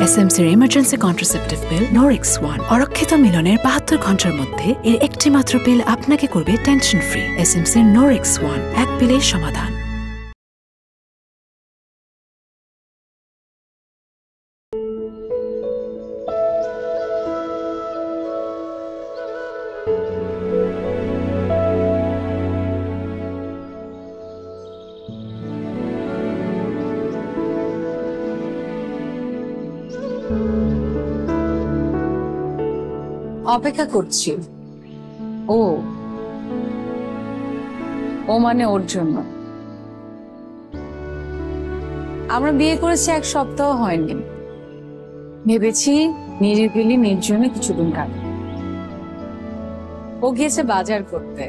এসএমসির emergency contraceptive পিল নোরেক্স one অরক্ষিত মিলনের 72 ঘন্টার মধ্যে এর একটি মাত্র পিল আপনাকে করবে টেনশন ফ্রি। এসএমসির নোরেক্স ওয়ান, এক পিলের সমাধান। অপেক্ষা করছি। ও ও মানে ওর জন্য। আমরা বিয়ে করেছি 1 সপ্তাহ হয়নি। ভেবেছি নিরিবিলি নির্জনে কিছুদিন কাটে। ও গিয়েছে বাজার করতে।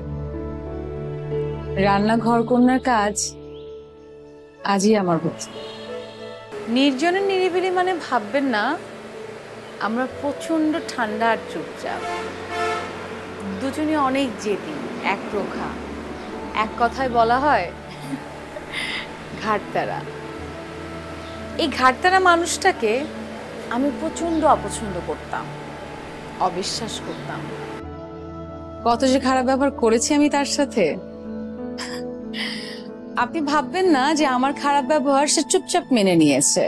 রান্নাঘর কন্যার কাজ আজই আমার হচ্ছে। নির্জনে নিরিবিলি মানে ভাববেন না আমরা প্রচন্ড ঠান্ডা আর চুপচাপ, দুজনে অনেক জেদি, একরোখা। এক কথায় বলা হয় ঘাটতারা। এই ঘাটতারা মানুষটাকে আমি প্রচন্ড অপছন্দ করতাম, অবিশ্বাস করতাম। কত যে খারাপ ব্যবহার করেছি আমি তার সাথে। আপনি ভাববেন না যে আমার খারাপ ব্যবহার সে চুপচাপ মেনে নিয়েছে।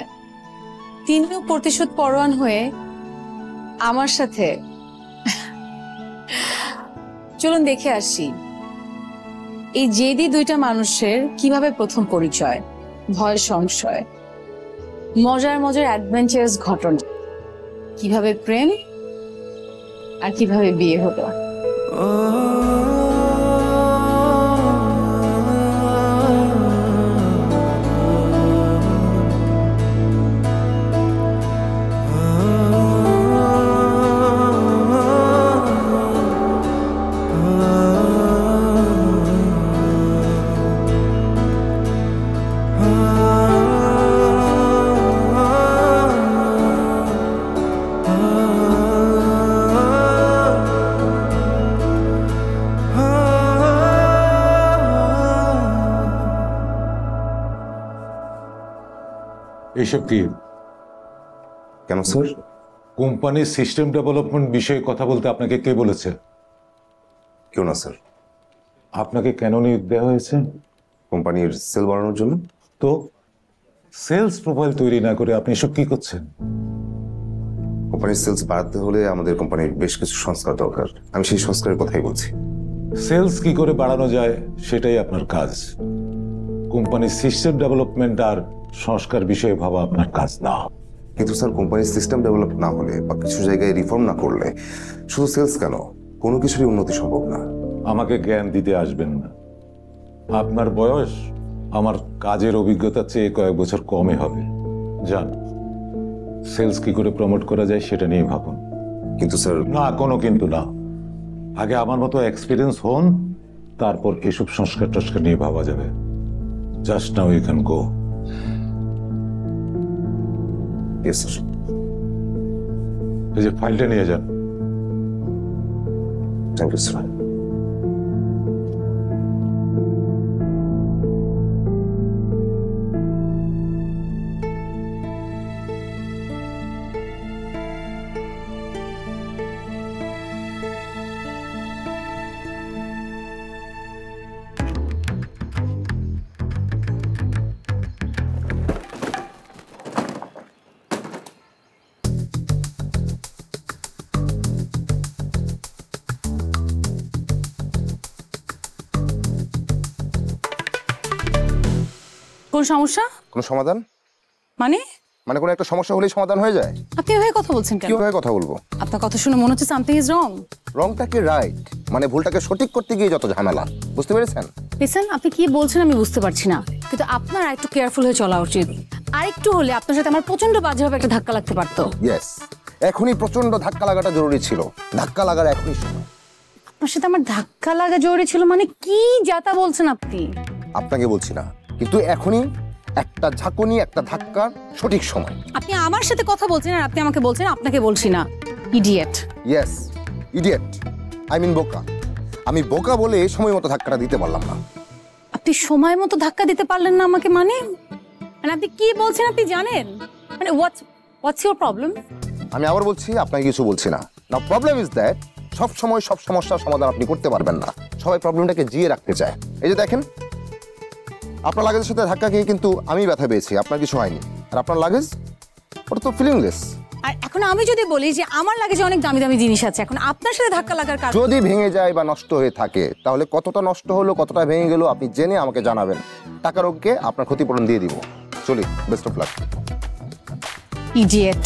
তিনিও প্রতিশোধ পরোয়ান হয়ে আমার সাথে। চলুন দেখে আসি এই জেদি দুইটা মানুষের কিভাবে প্রথম পরিচয়, ভয় সংশয়, মজার মজার অ্যাডভেঞ্চারাস ঘটনা, কিভাবে প্রেম আর কিভাবে বিয়ে হলো। এসব কি? কেন স্যার? কোম্পানির সিস্টেম ডেভেলপমেন্ট বিষয়ে কথা বলতে আপনাকে কে বলেছে? কেউ না স্যার। আপনাকে কেন নিয়োগ দেওয়া হয়েছে? কোম্পানির সেল বাড়ানোর জন্য। তো সেলস প্রোফাইল তৈরি না করে আপনি এসব কি করছেন? কোম্পানির সেলস বাড়াতে হলে আমাদের কোম্পানির বেশ কিছু সংস্কার দরকার। আমি সেই সংস্কারের কথাই বলছি। সেলস কি করে বাড়ানো যায় সেটাই আপনার কাজ। কোম্পানির সিস্টেম ডেভেলপমেন্ট আর সংস্কার বিষয়ে ভাবা আপনার কাজ না। কিন্তু স্যার, কোম্পানির সিস্টেম ডেভেলপ না হলে বা কিছু জায়গায় রিফর্ম না করলে শুধু সেলস কেন, কোনো কিছুরই উন্নতি সম্ভব না। আমাকে জ্ঞান দিতে আসবেন না। আপনার বয়স আমার কাজের অভিজ্ঞতার চেয়ে কয়েক বছর কমে হবে। যান, সেলস কি করে প্রমোট করা যায় সেটা নিয়ে ভাবুন। কিন্তু স্যার। না, কোনো কিন্তু না। আগে আমার মতো এক্সপিরিয়েন্স হন, তারপর এসব সংস্কার টস্কার নিয়ে ভাবা যাবে। Just now you can go. Yes sir. এই যে ফাইলটা নিয়ে যান। Thank you sir. কোন সমস্যা? কোনো সমাধান মানে? মানে কোনো একটা সমস্যা হলেই সমাধান হয়ে যায়? আপনি এভাবে কথা বলছেন কেন? কিভাবে কথা বলবো? আপনার কথা শুনে মনে হচ্ছে সামথিং ইজ রং। রংটাকে রাইট, মানে ভুলটাকে সঠিক করতে গিয়ে যত ঝামেলা, বুঝতে পেরেছেন? লিসেন, আপনি কি বলছেন আমি বুঝতে পারছি না, কিন্তু আপনার একটু কেয়ারফুল হয়ে চলা উচিত। আরেকটু হলে আপনার সাথে আমার প্রচন্ড বাজেভাবে একটা ধাক্কা লাগতে পারতো। ইয়েস, এখনই প্রচন্ড ধাক্কা লাগাটা জরুরি ছিল। ধাক্কা লাগার এখনই সময়। আপনার সাথে আমার ধাক্কা লাগা জরুরি ছিল মানে কি যাতা বলছেন আপনি? আপনাকে বলছি না, কিন্তু এখনই একটা ঝাঁকুনি, একটা ধাক্কার সঠিক সময়। আপনি আমার সাথে কথা বলছেন আর আপনি আমাকে বলছেন আপনাকে বলছি না। Idiot. Yes, idiot. I mean বোকা। আমি বোকা বলে সময় মতো ধাক্কাটা দিতে পারলাম না। আপনি সময় মতো ধাক্কা দিতে পারলেন না আমাকে? মানে আপনি কি বলছেন আপনি জানেন? মানে হোয়াটস ইওর প্রবলেম? আমি আবার বলছি, আপনাকে কিছু বলছি না। না, প্রবলেম ইজ দ্যাট সব সময় সব সমস্যার সমাধান আপনি করতে পারবেন না। সবাই প্রবলেমটাকে জিয়ে রাখতে চায়। এই যে দেখেন, আপনার লাগেজের সাথে ধাক্কা খেয়ে কিন্তু আমি ব্যথা পেয়েছি, আপনার কিছু হয়নি। আর আপনার লাগেজ, ওটা তো ফিলিংলেস। আর এখন আমি যদি বলি যে আমার লাগেজে অনেক দামি দামি জিনিস আছে, এখন আপনার সাথে ধাক্কা লাগার কারণ যদি ভেঙে যায় বা নষ্ট হয়ে থাকে, তাহলে কতটা নষ্ট হলো, কতটা ভেঙে গেল আপনি জেনে আমাকে জানাবেন। টাকার ওকে আপনার ক্ষতিপূরণ দিয়ে দিব। চলি, বেস্ট অফ লাক। ইডিয়েট।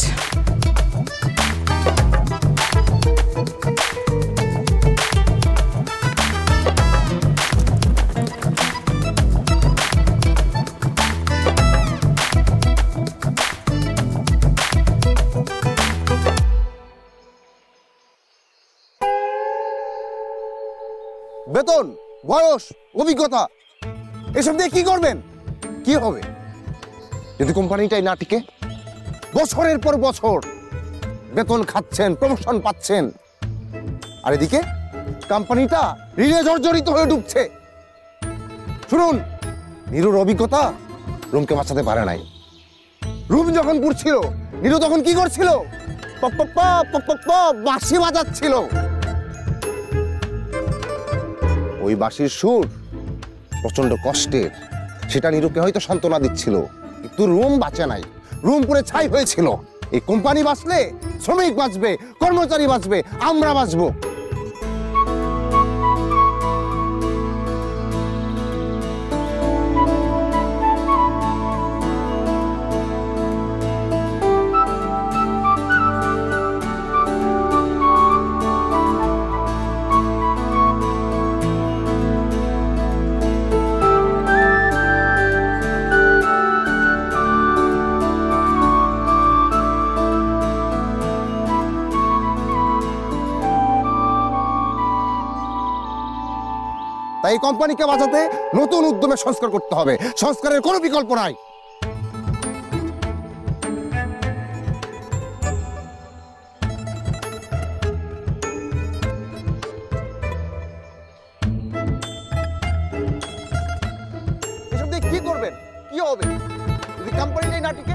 বেতন, বয়স, অভিজ্ঞতা এসব দিয়ে কি করবেন? কি হবে যদি কোম্পানিটাই না টিকে? বছরের পর বছর বেতন খাচ্ছেন, প্রমোশন পাচ্ছেন, আর এদিকে কোম্পানিটা ঋণে জর্জরিত হয়ে ডুবছে। শুনুন, নীরুর অভিজ্ঞতা রুমকে বাঁচাতে পারে নাই। রুম যখন পুড়ছিল, নীরু তখন কি করছিল? বাঁশি বাজাচ্ছিল। ওই বাঁশির সুর প্রচন্ড কষ্টের, সেটা নীরুকে হয়তো সান্ত্বনা দিচ্ছিল, কিন্তু রুম বাঁচে নাই। রুম পুরে ছাই হয়েছিল। এই কোম্পানি বাঁচলে শ্রমিক বাঁচবে, কর্মচারী বাঁচবে, আমরা বাঁচবো। তাই এই কোম্পানিকে বাঁচাতে নতুন উদ্যমে সংস্কার করতে হবে। সংস্কারের কোনো বিকল্প নাই। এসব দিয়ে কি করবেন? কি হবে যদি কোম্পানিটাই না টিকে?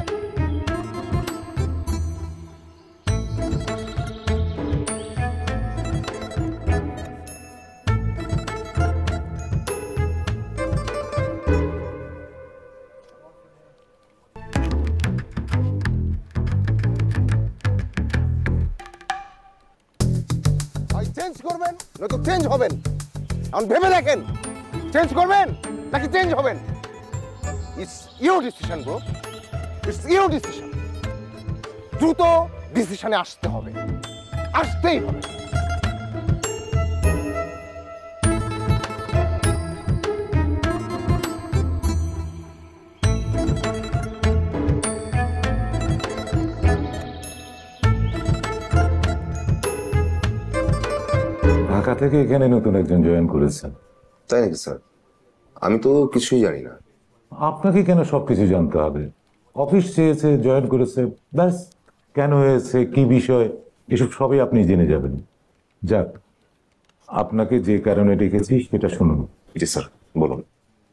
চেঞ্জ করবেন নয়তো চেঞ্জ হবেন। এখন ভেবে দেখেন, চেঞ্জ করবেন নাকি চেঞ্জ হবেন। It's your decision bro, it's your decision. দ্রুত ডিসিশনে আসতে হবে, আসতেই হবে। ঢাকা থেকে এখানে নতুন একজন জয়েন করেছেন। তাই নাকি স্যার? আমি তো কিছুই জানি না। আপনাকে কেন সবকিছু জানতে হবে? অফিস চেয়েছে, জয়েন করেছে, ব্যাস। কেন হয়েছে, কি বিষয়, এসব সবই আপনি জেনে যাবেন। যাক, আপনাকে যে কারণে ডেকেছি সেটা শুনুন। জি স্যার, বলুন।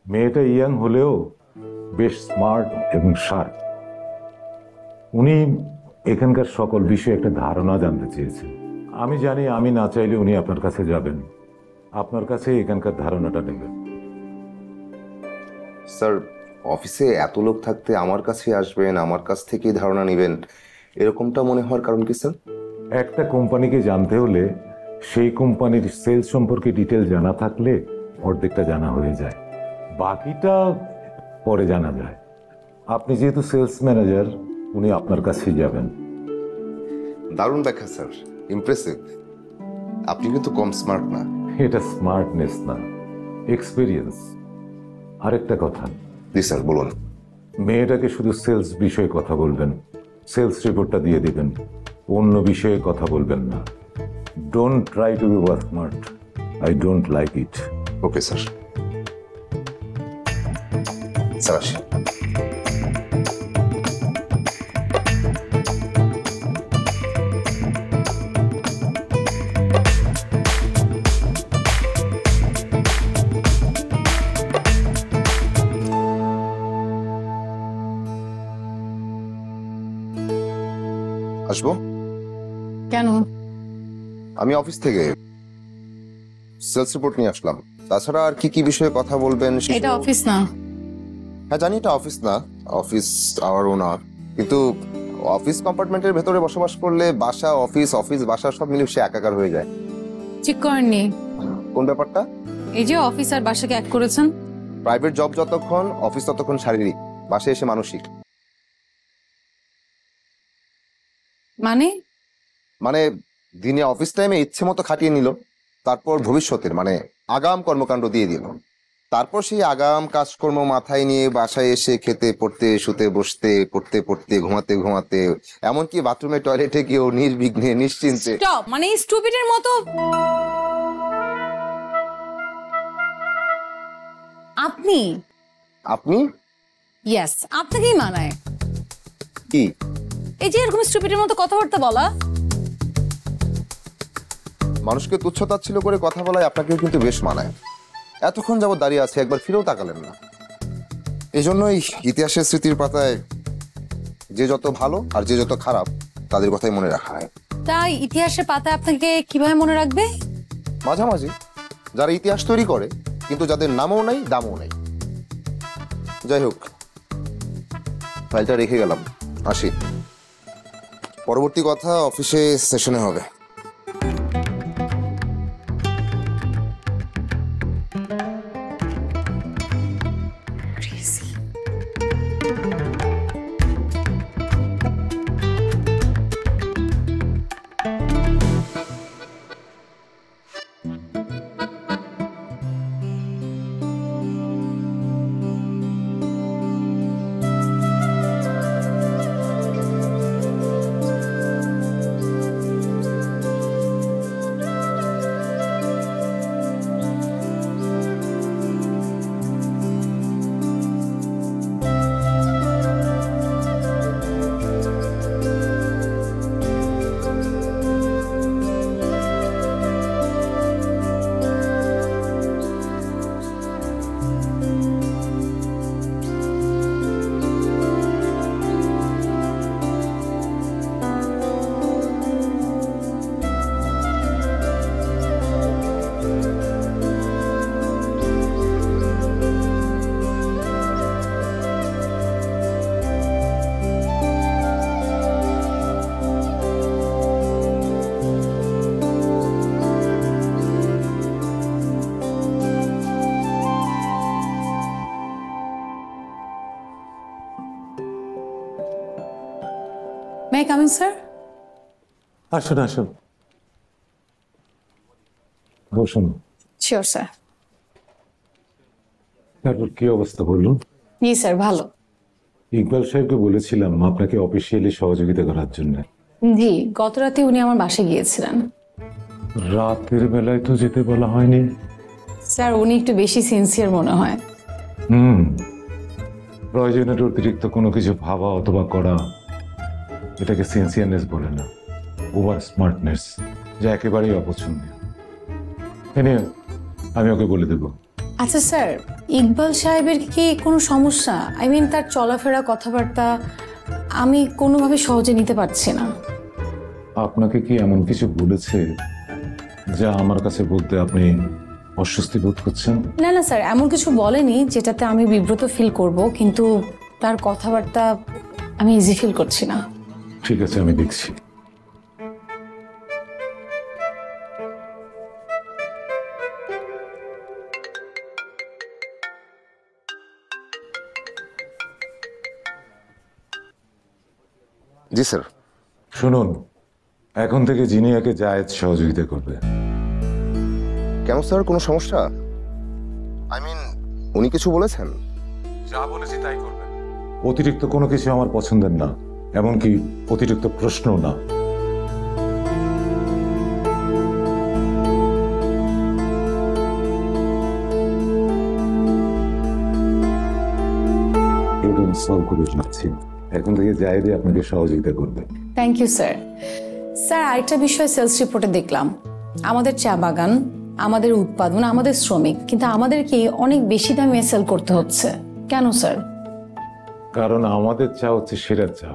মেয়েটা ইয়াং হলেও বেশ স্মার্ট এবং শার্প। উনি এখানকার সকল বিষয়ে একটা ধারণা জানতে চেয়েছেন। আমি জানি আমি না চাইলে উনি আপনার কাছে যাবেন, আপনার কাছে এখানকার ধারণাটা নেবেন। স্যার, অফিসে এত লোক থাকতে আমার কাছে আসবেন, আমার কাছ থেকেই ধারণা নেবেন, এরকমটা মনে হওয়ার কারণ কি স্যার? একটা কোম্পানিকে জানতে হলে সেই কোম্পানির সেলস সম্পর্কে ডিটেল জানা থাকলে অর্ধেকটা জানা হয়ে যায়, বাকিটা পরে জানা যায়। আপনি যেহেতু সেলস ম্যানেজার, উনি আপনার কাছেই যাবেন। দারুণ ব্যাখ্যা স্যার, ইমপ্রেসিভ। আপনি কিন্তু কম স্মার্ট না। এটা স্মার্টনেস না, এক্সপিরিয়েন্স। আরেকটা কথা। জি স্যার, বলুন। মেয়েটাকে শুধু সেলস বিষয়ে কথা বলবেন, সেলস রিপোর্টটা দিয়ে দিবেন, অন্য বিষয়ে কথা বলবেন না। Don't try to be over smart, I don't like it. Okay sir. Sir আসি। আমি অফিস থেকে সেলস রিপোর্ট নিয়ে আসলাম। তাছাড়া আর কি কি বিষয়ে কথা বলবেন? এটা অফিস না। হ্যাঁ জানি এটা অফিস না, অফিস আওয়ার ওনার, কিন্তু অফিস কম্পার্টমেন্টের ভেতরে বসবাস করলে বাসা অফিস, অফিস বাসা সব মিলেমিশে একাকার হয়ে যায়। ঠিক করেননি? কোন ব্যাপারটা? এই যে অফিস আর বাসাকে এক করেছেন। প্রাইভেট জব যতক্ষণ, অফিস ততক্ষণ শারীরিক, বাসায় এসে মানসিক। মানে দিনে অফিস টাইমে ইচ্ছে মতো খাটিয়ে নিল, তারপর ভবিষ্যতের মানে আগাম কর্মকাণ্ড দিয়ে দিল, তারপর সেই আগাম কাজকর্ম মাথায় নিয়ে বাসায় এসে খেতে পড়তে শুতে বসতে পড়তে পড়তে ঘুমাতে ঘুমাতে এমনকি বাথরুমে টয়লেটে গিয়েও নির্বিঘ্নে নিশ্চিন্তে। স্টপ, মানে স্টুপিডের মতো। আপনি আপনি ইয়েস, আপনাকেই মানায়। কি এই যে এরকম স্টুপিডের মতো কথাবার্তা বলা। মানুষকে তুচ্ছতাচ্ছিল করে কথা বলায় আপনাকেও কিন্তু বেশ মানায়। এতক্ষণ যাবত দাঁড়িয়ে আছে, একবার ফিরেও তাকালেন না। এই জন্যই ইতিহাসের স্মৃতির পাতায় যে যত ভালো আর যে যত খারাপ তাদের কথাই মনে রাখা হয়। তাই ইতিহাসের পাতা আপনাকে কিভাবে মনে রাখবে? মাঝামাঝি যারা ইতিহাস তৈরি করে কিন্তু যাদের নামও নাই দামও নাই। যাই হোক, ফাইলটা রেখে গেলাম, আসি। পরবর্তী কথা অফিসে সেশনে হবে। May I come in sir? আসুন আসুন, বসুন। Sure sir. তারপর কি অবস্থা বলুন? জি স্যার, ভালো। ইকবাল সাহেবকে বলেছিলাম আপনাকে অফিসিয়ালি সহযোগিতা করার জন্য। জি, গত রাতে উনি আমার বাসায় গিয়েছিলেন। রাতের বেলায় তো যেতে বলা হয়নি। স্যার উনি একটু বেশি সিনসিয়ার মনে হয়। প্রয়োজনের অতিরিক্ত কোনো কিছু ভাবা অথবা করা, এটাকে সিনসিয়ারনেস বলে না, ওভার স্মার্টনেস, যা একেবারেই অপছন্দীয়। আমি ওকে বলে দেব। আচ্ছা স্যার, ইকবাল সাহেবের কি কোনো সমস্যা? আই মিন তার চলাফেরা কথাবার্তা আমি কোনোভাবে সহজে নিতে পারছি না। আপনাকে কি এমন কিছু বলেছে যা আমার কাছে বলতে আপনি অস্বস্তি বোধ করছেন? না না স্যার, এমন কিছু বলেনি যেটাতে আমি বিব্রত ফিল করব, কিন্তু তার কথাবার্তা আমি ইজি ফিল করছি না। ঠিক আছে, আমি দেখছি। জি স্যার। শুনুন, এখন থেকে জিনিয়াকে জায়েদ সহযোগিতা করবে। কেন স্যার, কোনো সমস্যা? আই মিন উনি কিছু বলেছেন? যা বলেছি তাই করবেন। অতিরিক্ত কোনো কিছু আমার পছন্দের না, এমনকি অতিরিক্ত প্রশ্নও না। সলভ করে যাচ্ছি, এখন থেকে জায়েদই আপনাকে সহযোগিতা করবে। Thank you sir. স্যার আরেকটা বিষয় সেলস রিপোর্টে দেখলাম, আমাদের চা বাগান, আমাদের উৎপাদন, আমাদের শ্রমিক, কিন্তু আমাদেরকে অনেক বেশি দামে সেল করতে হচ্ছে। কেন স্যার? কারণ আমাদের চা হচ্ছে সেরা চা,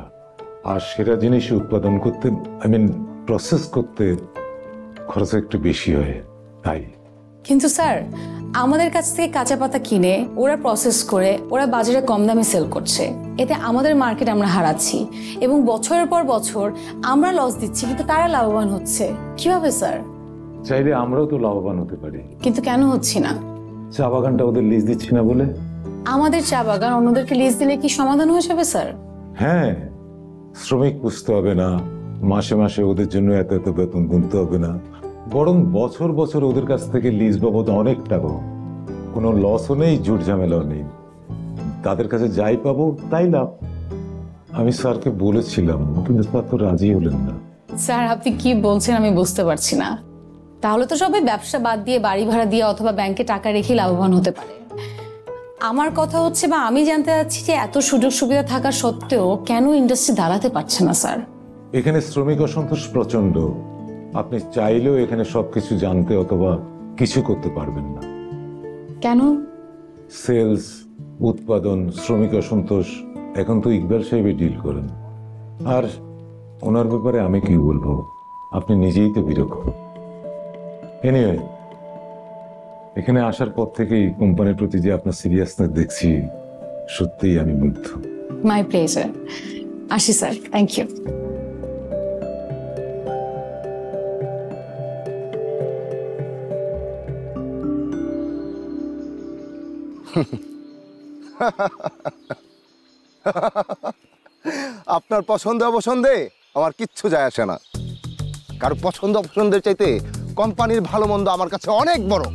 আর সেরা জিনিস উৎপাদন করতে, প্রসেস করতে খরচ একটু বেশি হয়, তাই। কিন্তু স্যার, আমাদের কাছ থেকে কাঁচা পাতা কিনে ওরা প্রসেস করে ওরা বাজারে কম দামে সেল করছে, এতে আমাদের মার্কেট আমরা হারাচ্ছি এবং বছরের পর বছর আমরা লস দিচ্ছি, কিন্তু তারা লাভবান হচ্ছে। কিভাবে স্যার? চাইলে আমরাও তো লাভবান হতে পারি। কিন্তু কেন হচ্ছি না? চা বাগানটা ওদের লিজ দিচ্ছি না বলে। আমাদের চা বাগান অন্যদেরকে লিজ দিলে কি সমাধান হয়ে যাবে স্যার? হ্যাঁ, শ্রমিক পুষতে হবে না, মাসে মাসে ওদের জন্য এত এত বেতন গুনতে হবে না, বরং বছর বছর ওদের কাছ থেকে লিজ বাবদ অনেক টাকা, কোনো লসও নেই, জুট ঝামেলাও নেই, তাদের কাছে যাই পাবো তাই লাভ। আমি স্যারকে বলেছিলাম, কিন্তু স্যার তো রাজি হলেন না। স্যার, আপনি কি বলছেন আমি বুঝতে পারছি না। তাহলে তো সবাই ব্যবসা বাদ দিয়ে বাড়ি ভাড়া দিয়ে অথবা ব্যাংকে টাকা রেখে লাভবান হতে পারে। আমার কথা হচ্ছে, বা আমি জানতে চাচ্ছি যে এত সুযোগ সুবিধা থাকা সত্ত্বেও কেন ইন্ডাস্ট্রি দাঁড়াতে পারছে না স্যার? এখানে শ্রমিক অসন্তোষ প্রচন্ড। আপনি চাইলেও এখানে সবকিছু জানতে অথবা কিছু করতে পারবেন না। কেন? সেলস, উৎপাদন, শ্রমিক অসন্তোষ এখন তো ইকবাল সাহেবই ডিল করেন। আর ওনার ব্যাপারে আমি কি বলবো, আপনি নিজেই তো বিরক্ত। এনিওয়ে, এখানে আসার পর থেকেই কোম্পানির প্রতি যে আপনার সিরিয়াসনেস দেখছি, সত্যিই আমি মুগ্ধ। My pleasure. আসি স্যার, থ্যাংক ইউ। আপনার পছন্দ অপছন্দে আমার কিচ্ছু যায় আসে না। কারণ পছন্দ অপছন্দের চাইতে কোম্পানির ভালো মন্দ আমার কাছে অনেক বড়।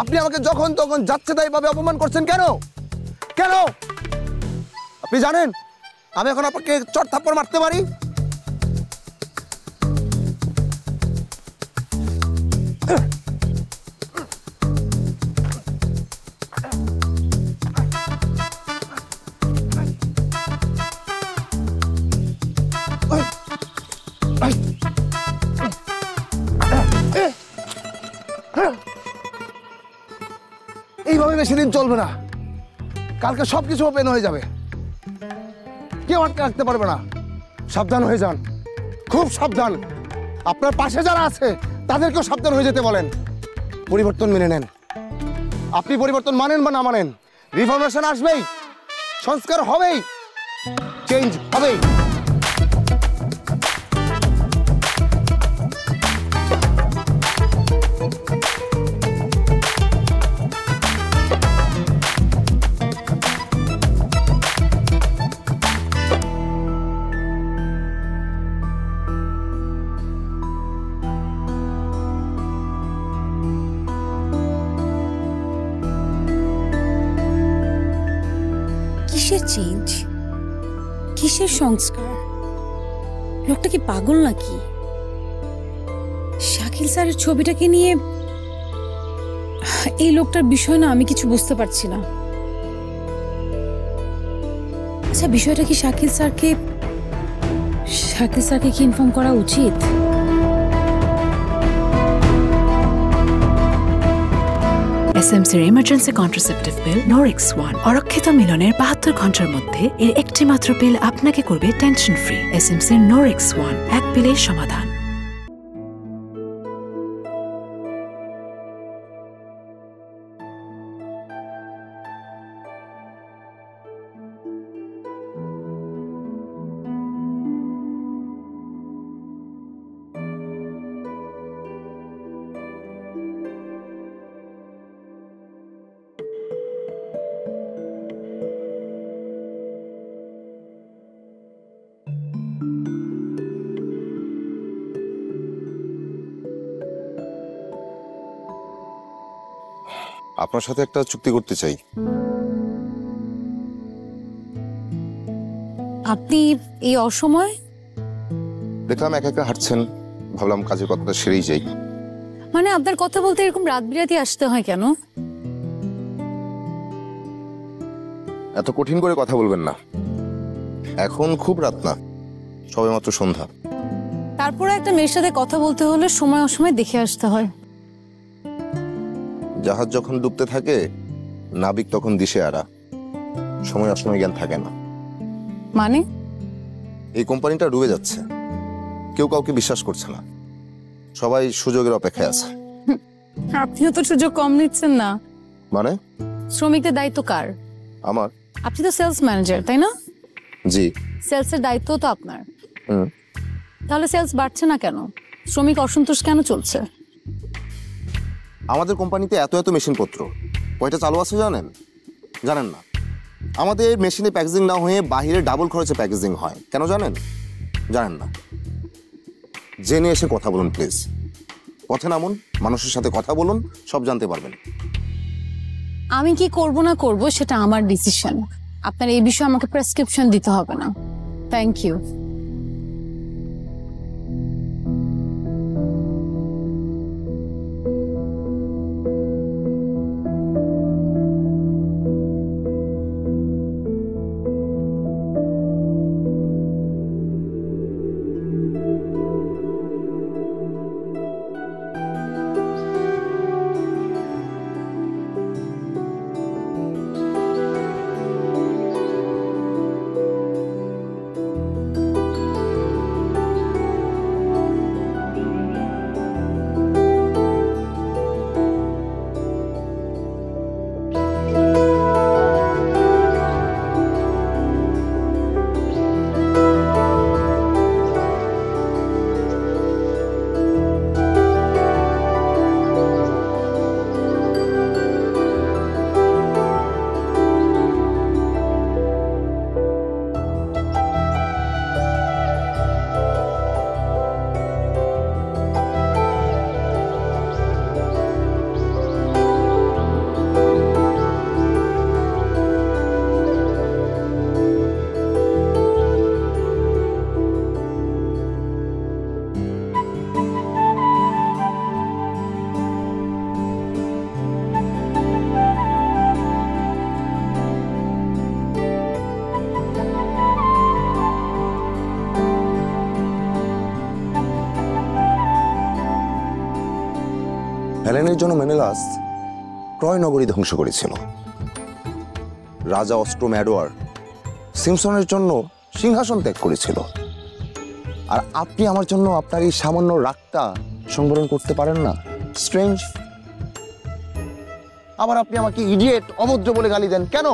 আপনি আমাকে যখন তখন যাচ্ছে তাই ভাবে অপমান করছেন কেন? কেন? আপনি জানেন আমি এখন আপনাকে চট থাপ্পড় মারতে পারি। এইভাবে বেশি দিন চলবে না, কালকে সবকিছু ওপেন হয়ে যাবে, কেউ আটকে রাখতে পারবে না। সাবধান হয়ে যান, খুব সাবধান। আপনার পাশে যারা আছে তাদেরকেও সাবধান হয়ে যেতে বলেন। পরিবর্তন মেনে নেন। আপনি পরিবর্তন মানেন বা না মানেন, রিফরমেশন আসবেই, সংস্কার হবেই, চেঞ্জ হবেই। কিসের চেঞ্জ, কিসের সংস্কার? লোকটা কি পাগল নাকি? শাকিল স্যারের ছবিটাকে নিয়ে এই লোকটার বিষয় না আমি কিছু বুঝতে পারছি না। আচ্ছা, বিষয়টা কি শাকিল স্যারকে কি ইনফর্ম করা উচিত? এসএমসির emergency contraceptive pill Norix one অরক্ষিত মিলনের 72 ঘন্টার মধ্যে এর একটি মাত্র পিল আপনাকে করবে টেনশন ফ্রি। এসএমসির নরিক্স ওয়ান, এক পিলের সমাধান। আপনার সাথে একটা চুক্তি করতে চাই। আপনি এই অসময়? দেখলাম একা একা হাঁটছেন, ভাবলাম কাজের কথাটা সেরেই যাই। মানে আপনার কথা বলতে এরকম রাত বিরাতে আসতে হয় কেন? এত কঠিন করে কথা বলবেন না, এখন খুব রাত না, সবেমাত্র সন্ধ্যা। তারপরে একটা মেয়ের সাথে কথা বলতে হলে সময় অসময় দেখে আসতে হয়। জাহাজ যখন ডুবতে থাকে নাবিক তখন দিশেহারা, সময় অসময় জ্ঞান থাকে না। মানে? এই কোম্পানিটা ডুবে যাচ্ছে, কেউ কাউকে বিশ্বাস করছে না, সবাই সুযোগের অপেক্ষায় আছে। আপনিও তো সুযোগ কম নিচ্ছেন না। মানে? শ্রমিকদের দায়িত্ব কার? আমার। আপনি তো সেলস ম্যানেজার, তাই না? জি। সেলসের দায়িত্ব তো আপনার। হুম। তাহলে সেলস বাড়ছে না কেন? শ্রমিক অসন্তোষ কেন চলছে? আমাদের কোম্পানিতে এত এত মেশিনপত্র কয়টা চালু আছে জানেন? জানেন না। আমাদের মেশিনে প্যাকেজিং না হয়ে বাহিরে ডাবল খরচে প্যাকেজিং হয়, কেন জানেন? জানেন না। জেনে এসে কথা বলুন প্লিজ। পথে নামুন, মানুষের সাথে কথা বলুন, সব জানতে পারবেন। আমি কি করব না করব সেটা আমার ডিসিশন। আপনার এই বিষয়ে আমাকে প্রেসক্রিপশন দিতে হবে না। Thank you. হেলেনের জন্য মেনেলাস ট্রয় নগরী ধ্বংস করেছিল। রাজা অস্ট্রোম এডওয়ার্ড সিমসনের জন্য সিংহাসন ত্যাগ করেছিল। আর আপনি আমার জন্য আপনার এই সামান্য রাগটা সংবরণ করতে পারেন না? স্ট্রেঞ্জ। আবার আপনি আমাকে ইডিয়েট, অভদ্র বলে গালি দেন কেন?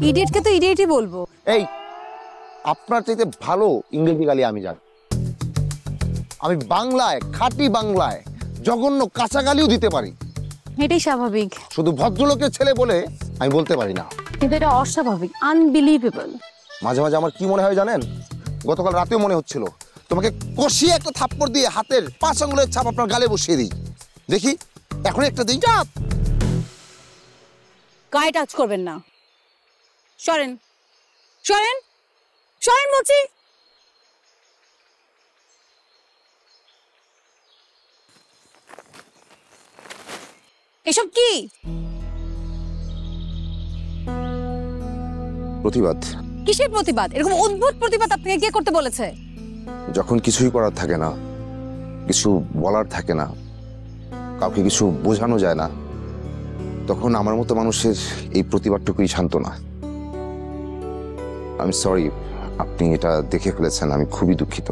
ইডিয়েটকে তো ইডিয়েটই বলবো। এই, আপনার চাইতে ভালো ইংরেজি গালি আমি জানি। আমি বাংলায়, খাঁটি বাংলায় জঘন্য কাঁচা গালিও দিতে পারি। এটাই স্বাভাবিক। শুধু ভদ্রলোকের ছেলে বলে আমি বলতে পারি না। কিন্তু এটা অস্বাভাবিক, আনবিলিভেবল। মাঝে মাঝে আমার কি মনে হয় জানেন? গতকাল রাতেও মনে হচ্ছিল তোমাকে কষিয়ে একটা থাপ্পড় দিয়ে হাতের 5 আঙ্গুলের ছাপ আপনার গালে বসিয়ে দিই। দেখি এখন একটা দিই। গায়ে টাচ করবেন না। সরেন, সরেন, সরেন বলছি। এসব কি? প্রতিবাদ। কিসের প্রতিবাদ? এরকম অদ্ভুত প্রতিবাদ আপনাকে কে করতে বলেছে? যখন কিছুই করার থাকে না, কিছু বলার থাকে না, কাউকে কিছু বোঝানো যায় না, তখন আমার মতো মানুষের এই প্রতিবাদটুকুই সান্ত্বনা। আমি সরি, আপনি এটা দেখে ফেলেছেন, আমি খুবই দুঃখিত।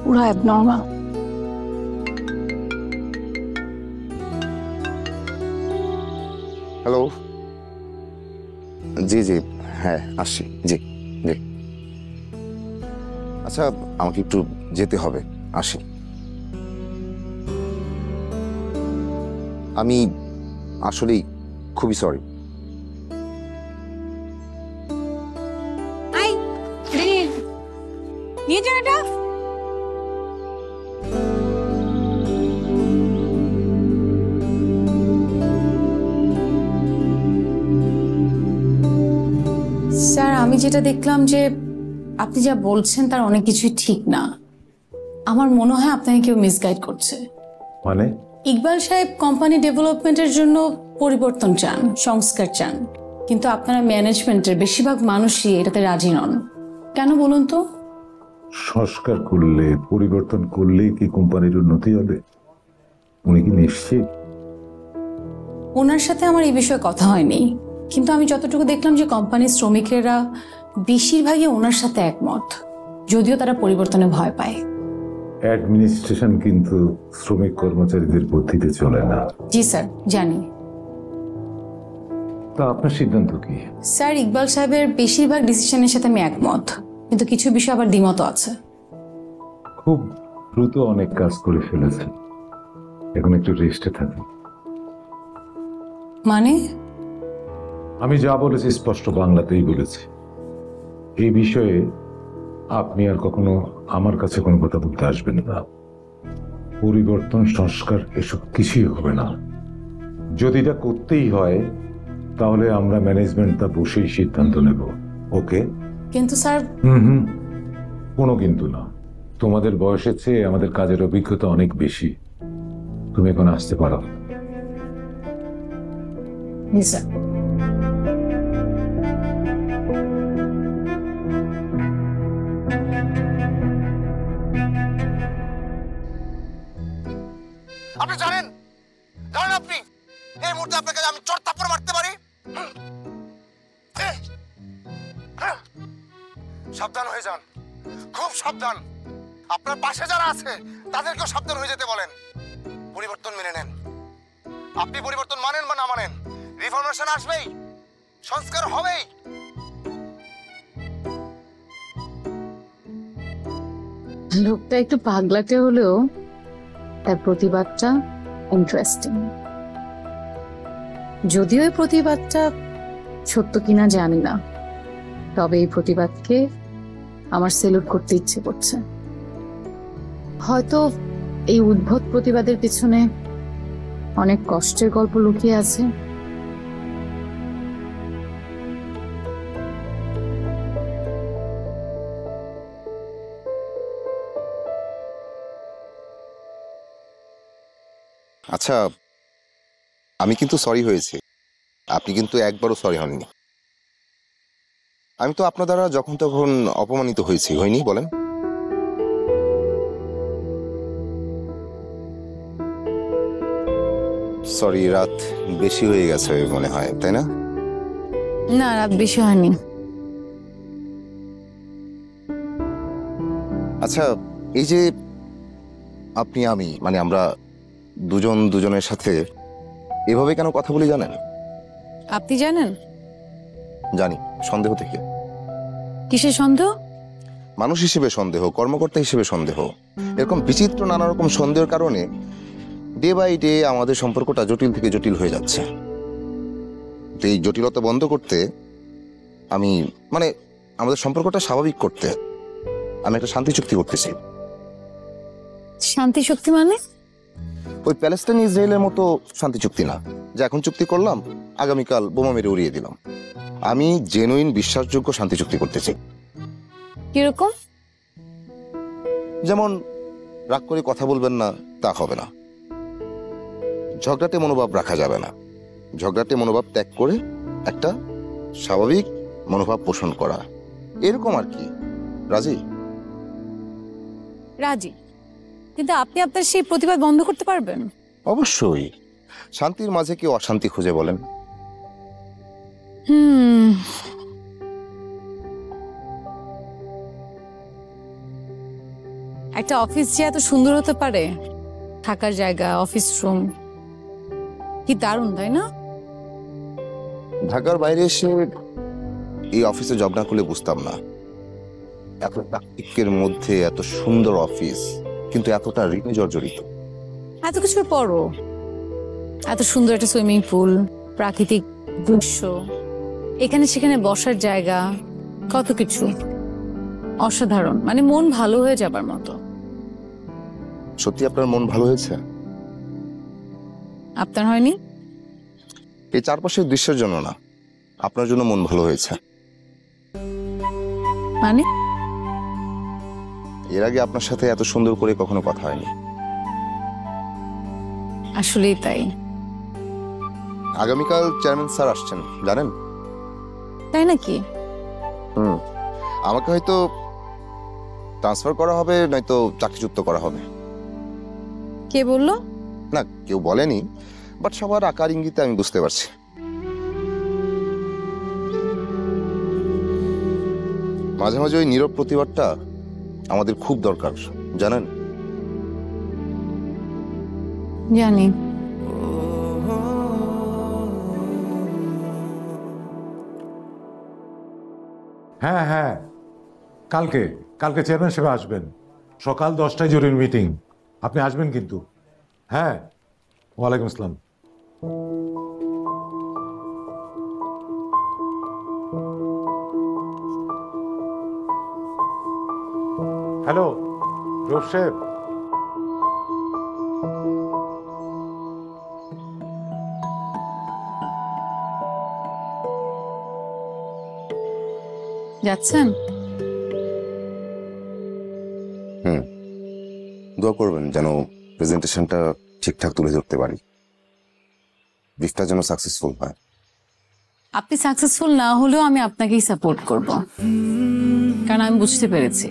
পুরো অ্যাবনর্মাল। হ্যালো। জি জি, হ্যাঁ আসছি। জি জি। আচ্ছা, আমাকে একটু যেতে হবে, আসি। আমি আসলেই খুবই সরি। নিয়ে যান এটা। স্যার, আমি যেটা দেখলাম যে আপনি যা বলছেন তার অনেক কিছুই ঠিক না। আমার মনে হয় আপনাকে কেউ মিসগাইড করছে। মানে? ইকবাল সাহেব কোম্পানি ডেভেলপমেন্টের জন্য পরিবর্তন চান, সংস্কার চান, কিন্তু আপনারা ম্যানেজমেন্টের বেশিরভাগ মানুষই এটাতে রাজি নন। কেন বলুন তো? সংস্কার করলে, পরিবর্তন করলেই কি কোম্পানির উন্নতি হবে? উনি কি নিশ্চিত? ওনার সাথে আমার এই বিষয়ে কথা হয়নি, কিন্তু আমি যতটুকু দেখলাম যে কোম্পানির শ্রমিকেরা বেশিরভাগই ওনার সাথে একমত, যদিও তারা পরিবর্তনে ভয় পায়। অ্যাডমিনিস্ট্রেশন কিন্তু শ্রমিক কর্মচারীদের বুদ্ধিতে চলে না। জি স্যার, জানি। তা আপনার সিদ্ধান্ত কি? স্যার, ইকবাল সাহেবের বেশিরভাগ ডিসিশনের সাথে আমি একমত, কিন্তু কিছু বিষয় আবার দ্বিমত আছে। খুব দ্রুত অনেক কাজ করে ফেলেছেন, এখন একটু রেস্টে থাকুন। মানে? আমি যা বলেছি স্পষ্ট বাংলাতেই বলেছি। এই বিষয়ে আপনি আর কখনো আমার কাছে কোনো কথা বলতে আসবেন না। পরিবর্তন, সংস্কার এসব কিছুই হবে না। যদি এটা করতেই হয় তাহলে আমরা ম্যানেজমেন্টটা বসেই সিদ্ধান্ত নেব। ওকে? কিন্তু স্যার। কোনো কিন্তু না। তোমাদের বয়সের চেয়ে আমাদের কাজের অভিজ্ঞতা অনেক বেশি। তুমি এখন আসতে পারো। জি স্যার। আপনি জানেন আপনি এই মুহূর্তে আপনাকে আমি চড় থাপ্পড় মারতে পারি। সাবধান হয়ে যান, খুব সাবধান। আপনার পাশে যারা আছে তাদেরকেও সাবধান হয়ে যেতে বলেন। পরিবর্তন মেনে নেন। আপনি পরিবর্তন মানেন বা না মানেন, রিফরমেশন আসবেই, সংস্কার হবেই। লোকটা একটু পাগলাটে হলেও তার প্রতিবাদটা ইন্টারেস্টিং। যদিও এই প্রতিবাদটা সত্য কিনা জানি না, তবে এই প্রতিবাদকে আমার সেলুট করতে ইচ্ছে করছে। হয়তো এই উদ্ভট প্রতিবাদের পিছনে অনেক কষ্টের গল্প লুকিয়ে আছে। আচ্ছা, আমি কিন্তু সরি হয়েছি, আপনি কিন্তু একবারও সরি হননি। আমি তো আপনার দ্বারা যখন তখন অপমানিত হয়েছি, হয়নি বলেন? সরি, রাত বেশি হয়ে গেছে মনে হয়, তাই না? না, রাত বেশি হয়নি। আচ্ছা, এই যে আপনি আমি মানে আমরা দুজন দুজনের সাথে এভাবে কেন কথা বলি জানেন? আপনি জানেন? জানি, সন্দেহ থেকে। কিসের সন্দেহ? মানুষ হিসেবে সন্দেহ, কর্মকর্তা হিসেবে সন্দেহ, এরকম বিচিত্র নানা রকম সন্দেহের কারণে ডে বাই ডে আমাদের সম্পর্কটা জটিল থেকে জটিল হয়ে যাচ্ছে। তো এই জটিলতা বন্ধ করতে আমি মানে আমাদের সম্পর্কটা স্বাভাবিক করতে আমি একটা শান্তি চুক্তি করতেছি। শান্তি চুক্তি মানে? ওই প্যালেস্টাইন ইসরায়েলের মতো শান্তি চুক্তি না, যে এখন চুক্তি করলাম আগামীকাল বোমা মেরে উড়িয়ে দিলাম। আমি জেনুইন বিশ্বাসযোগ্য শান্তি চুক্তি করতেছি। কিরকম? যেমন রাগ করে কথা বলবেন না, তা হবে না। ঝগড়াটে মনোভাব রাখা যাবে না। ঝগড়াটে মনোভাব ত্যাগ করে একটা স্বাভাবিক মনোভাব পোষণ করা, এরকম আর কি। রাজি? রাজি। কিন্তু আপনি আপনার সেই প্রতিবাদ বন্ধ করতে পারবেন? অবশ্যই। শান্তির মাঝে কেউ অশান্তি খুঁজে বলেন? একটা অফিস যে এত সুন্দর হতে পারে, থাকার জায়গা, অফিস রুম, কি দারুণ, তাই না? ঢাকার বাইরে এসে এই অফিসে জব না করলে বুঝতাম না এত প্রাকৃতিকের মধ্যে এত সুন্দর অফিস, কিন্তু এতটা ঋণে জর্জরিত। এত কিছুর পরও এত সুন্দর একটা সুইমিং পুল, প্রাকৃতিক দৃশ্য, এখানে সেখানে বসার জায়গা, কত কিছু অসাধারণ, মানে মন ভালো হয়ে যাবার মতো। সত্যি আপনার মন ভালো হয়েছে? আপনার হয়নি? এই চারপাশের দৃশ্যের জন্য না, আপনার জন্য মন ভালো হয়েছে। মানে? এর আগে আপনার সাথে এত সুন্দর করে কখনো কথা হয়নি। আসলেই তাই। আগামীকাল চেয়ারম্যান স্যার আসছেন, জানেন? তাই নাকি? আমাকে হয়তো ট্রান্সফার করা হবে, নয়তো চাকরিচ্যুত করা হবে। কে বললো? না, কেউ বলেনি, বাট সবার আকার ইঙ্গিতে আমি বুঝতে পারছি। মাঝে মাঝে ওই নীরব প্রতিবাদটা আমাদের খুব দরকার, জানেন? জানি। হ্যাঁ হ্যাঁ, কালকে কালকে চেয়ারম্যান সাহেব আসবেন, সকাল 10টায় জরুরি মিটিং। আপনি আসবেন কিন্তু? হ্যাঁ, ওয়ালাইকুম আসসালাম। হ্যালো রূপ সাহেব। যাচ্ছেন? দোয়া করবেন যেন প্রেজেন্টেশনটা ঠিকঠাক তুলে ধরতে পারি, ব্রিফটা যেন সাকসেসফুল হয়। আপনি সাকসেসফুল না হলেও আমি আপনাকেই সাপোর্ট করব, কারণ আমি বুঝতে পেরেছি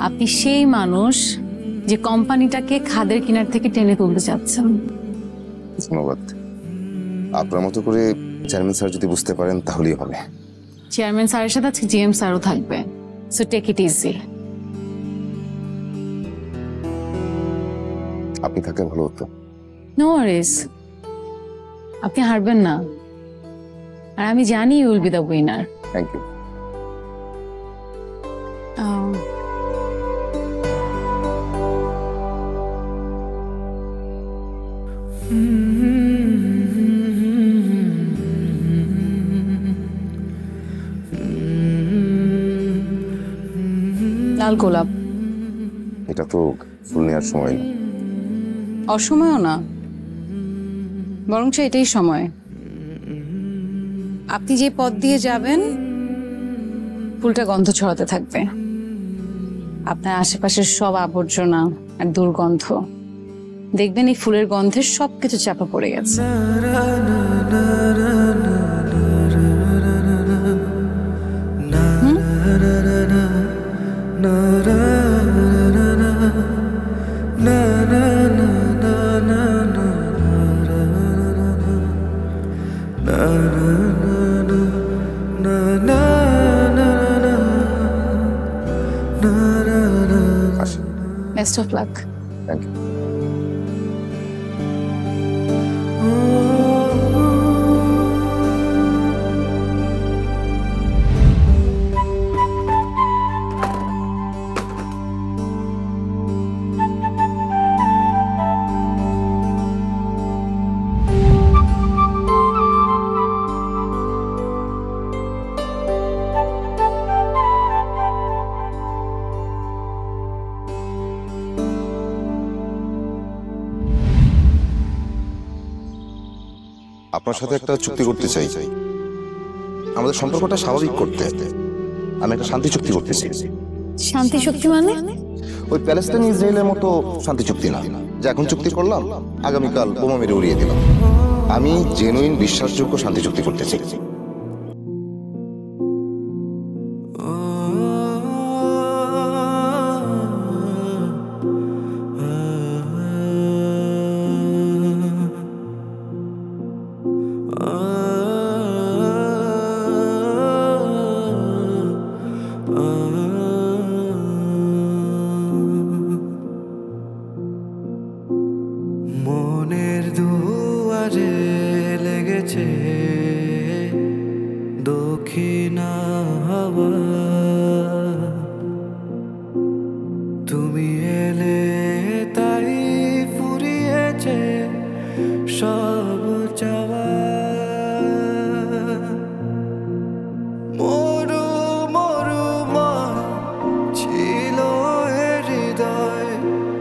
আপনি সেই মানুষ যে কোম্পানিটাকে খাদের কিনার থেকে টেনে তুলতে চাচ্ছেন। ধন্যবাদ। আপনার মতো করে চেয়ারম্যান স্যার যদি বুঝতে পারেন তাহলেই হবে। চেয়ারম্যান স্যারের সাথে আজকে জিএম স্যারও থাকবে, সো টেক ইট ইজি। আপনি থাকলে ভালো হতো। নো ওয়ারিজ, আপনি হারবেন না, আর আমি জানি you will be the winner. Thank you. লাল গোলাপ। এটা তো ফুল নেওয়ার সময় না। অসময়ও না, বরং এটাই সময়। আপনি যে পথ দিয়ে যাবেন ফুলটা গন্ধ ছড়াতে থাকবে, আপনার আশেপাশের সব আবর্জনা আর দুর্গন্ধ দেখবেন এই ফুলের গন্ধে সবকিছু চাপা পড়ে গেছে। Best of luck. Thank you. আপনার সাথে একটা চুক্তি করতে চাই, আমাদের সম্পর্কটা স্বাভাবিক করতে। আমি একটা শান্তি চুক্তি করতে চাই। শান্তি চুক্তি মানে? ওই প্যালেস্টাইন ইসরায়েলের মতো শান্তি চুক্তি না, যে এখন চুক্তি করলাম আগামীকাল বোমা মেরে উড়িয়ে দিলাম। আমি জেনুইন বিশ্বাসযোগ্য শান্তি চুক্তি করতে চাই। মনের দুয়ারে লেগেছে দক্ষিণা হাওয়া, তুমি এলে তাই ফুরিয়েছে সব চাওয়া। মরু মরু ছিল হৃদয়,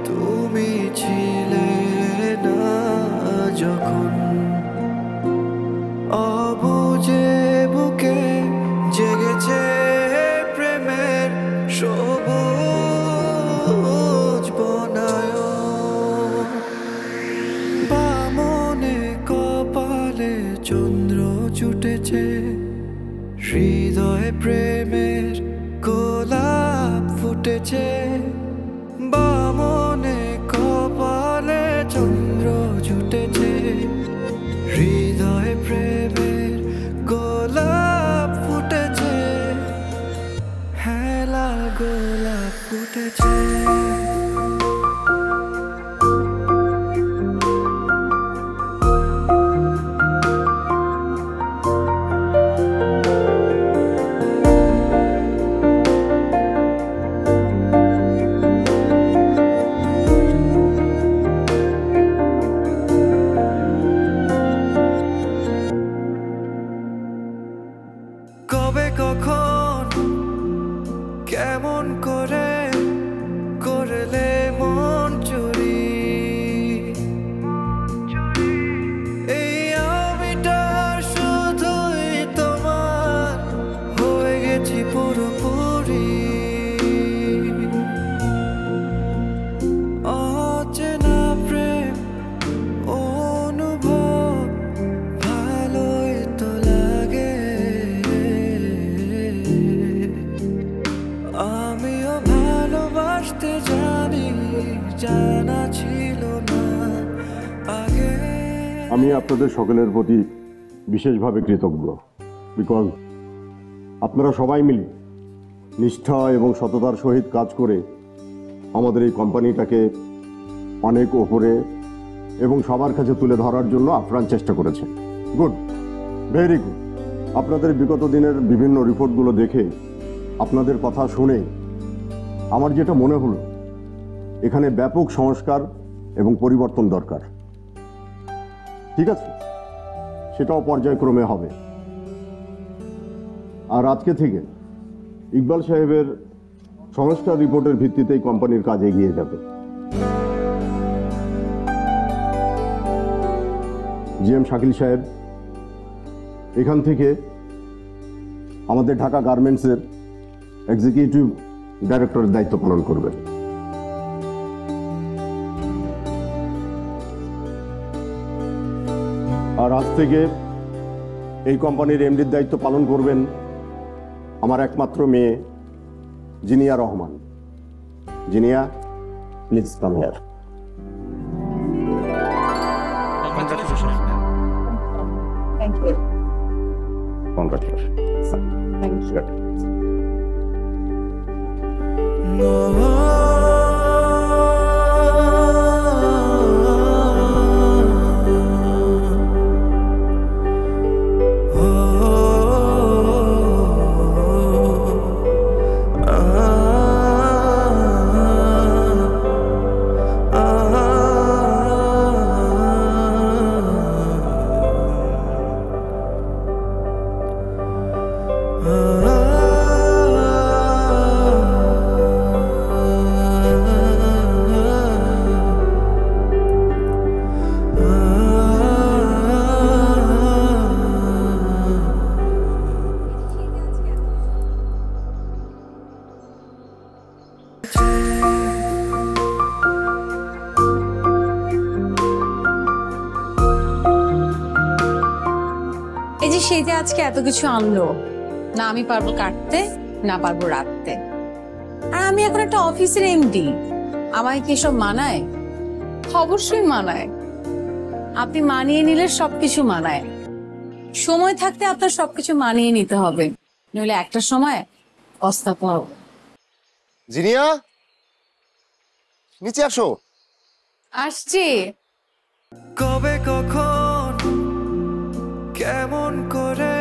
তুমি ছিলে যখন অবুঝে বুকে জেগেছে প্রেমের সবুজ বনায়ন। বামনে কপালে চন্দ্র জুটেছে, হৃদয় প্রেমের গোলাপ ফুটেছে। বামনে কপালে চন্দ্র জুটেছে, হৃদয় প্রেমের গোলাপ ফুটেছে। হ্যাঁ লাল গোলাপ ফুটেছে। আমি আপনাদের সকলের প্রতি বিশেষভাবে কৃতজ্ঞ, বিকজ আপনারা সবাই মিলে নিষ্ঠা এবং সততার সহিত কাজ করে আমাদের এই কোম্পানিটাকে অনেক ওপরে এবং সবার কাছে তুলে ধরার জন্য আপ্রাণ চেষ্টা করেছেন। Good, very good. আপনাদের বিগত দিনের বিভিন্ন রিপোর্টগুলো দেখে, আপনাদের কথা শুনে আমার যেটা মনে হলো, এখানে ব্যাপক সংস্কার এবং পরিবর্তন দরকার। ঠিক আছে, সেটাও পর্যায়ক্রমে হবে। আর আজকে থেকে ইকবাল সাহেবের সংস্কার রিপোর্টের ভিত্তিতেই কোম্পানির কাজ এগিয়ে যাবে। জিএম শাকিল সাহেব এখান থেকে আমাদের ঢাকা গার্মেন্টসের এক্সিকিউটিভ ডাইরেক্টরের দায়িত্ব পালন করবেন। আর আজ থেকে এই কোম্পানির এমডির দায়িত্ব পালন করবেন আমার একমাত্র মেয়ে Zinia Rahman. Zinia, please come here. এই যে সেই যে আজকে এত কিছু আনলো, না আমি পারবো কাটতে, না পারবো রাখতে। আর আমি এখন একটা অফিসের এমডি, আমায় কি সব মানায়? অবশ্যই মানায়। আপনি মানিয়ে নিলে সবকিছু মানায়। সময় থাকতে আপনার সবকিছু মানিয়ে নিতে হবে, নইলে একটা সময় পস্তাতে হবে। জিনিয়া, নিচে আসো। আসছি। কবে কখন কেমন করে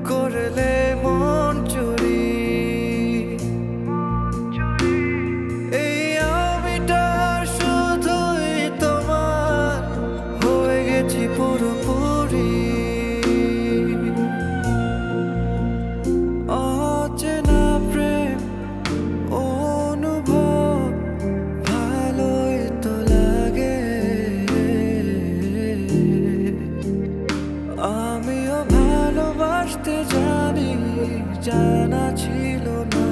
করলে মন চুরি, এই আমিটা শুধুই তোমার হয়ে গেছি পুরোপুরি। অচেনা প্রেম অনুভব ভালোই তো লাগে, আমিও ভালোবাসতে জানি, জানা ছিল না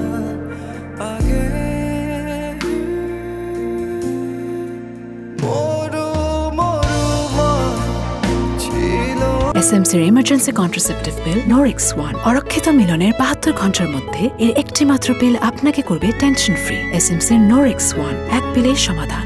আগে। মরু মরু মন ছিল। এসএমসির emergency contraceptive pill Norix one অরক্ষিত মিলনের 72 ঘন্টার মধ্যে এর একটি মাত্র পিল আপনাকে করবে টেনশন ফ্রি। এসএমসির নরিক্স ওয়ান, এক পিলেই সমাধান।